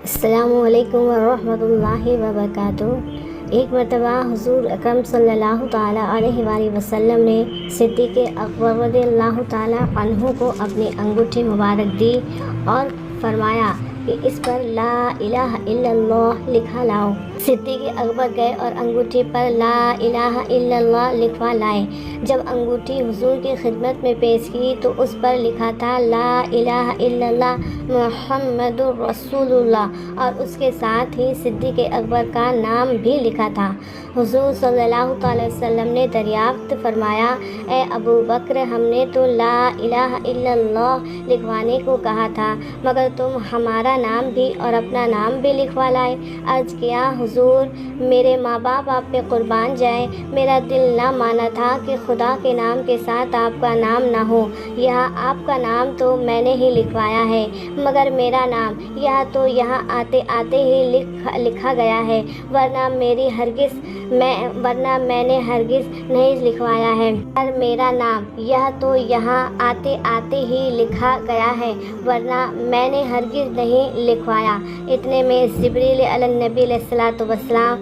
السلام علیکم ورحمۃ اللہ وبرکاتہ۔ ایک مرتبہ حضور اکرم صلی اللہ تعالیٰ علیہ وآلہ وسلم نے صدیق اکبر رضی اللہ تعالیٰ عنہ کو اپنی انگوٹھی مبارک دی اور فرمایا کہ اس پر لا الہ الا اللہ لکھا لاؤ۔ صدیق اکبر گئے اور انگوٹھی پر لا الہ الا اللہ لکھوا لائے۔ جب انگوٹھی حضور کی خدمت میں پیش کی تو اس پر لکھا تھا لا الہ الا اللہ محمد رسول اللہ، اور اس کے ساتھ ہی صدیق اکبر کا نام بھی لکھا تھا۔ حضور صلی اللہ تعالی وسلم نے دریافت فرمایا، اے ابو بکر، ہم نے تو لا الہ الا اللہ لکھوانے کو کہا تھا، مگر تم ہمارا نام بھی اور اپنا نام بھی لکھوا لائے۔ عرض کیا، حضور، میرے ماں باپ آپ پہ قربان جائیں، میرا دل نہ مانا تھا کہ خدا کے نام کے ساتھ آپ کا نام نہ ہو۔ یہاں آپ کا نام تو میں نے ہی لکھوایا ہے، مگر میرا نام یہاں آتے آتے ہی لکھا گیا ہے، ورنہ میں نے ہرگز نہیں لکھوایا ہے۔ اور میرا نام یہاں آتے آتے ہی لکھا گیا ہے، ورنہ میں نے ہرگز نہیں لکھوایا۔ اتنے میں جبریل علی النبی علیہ الصلوۃ والسلام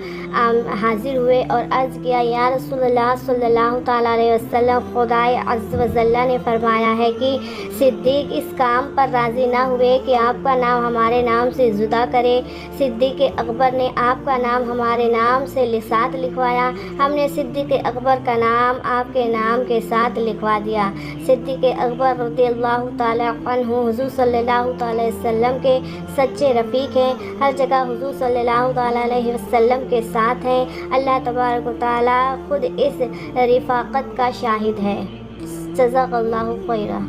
حاضر ہوئے اور عرض کیا، یا رسول اللہ صلی اللہ تعالیٰ علیہ وسلم، خدائے عز و جل نے فرمایا ہے کہ صدیق اس کام پر راضی نہ ہوئے کہ آپ کا نام ہمارے نام سے جدا کرے۔ صدیق اکبر نے آپ کا نام ہمارے نام سے ساتھ لکھوایا، ہم نے صدیق اکبر کا نام آپ کے نام کے ساتھ لکھوا دیا۔ صدیق اکبر رضی اللہ تعالیٰ عنہ حضور صلی اللہ تعالیٰ علیہ وسلم کے سچے رفیق ہیں، ہر جگہ حضور صلی اللہ تعالیٰ علیہ وسلم کے ساتھ ہیں۔ اللہ تبارک و تعالیٰ خود اس رفاقت کا شاہد ہے۔ جزاک اللہ خیرا۔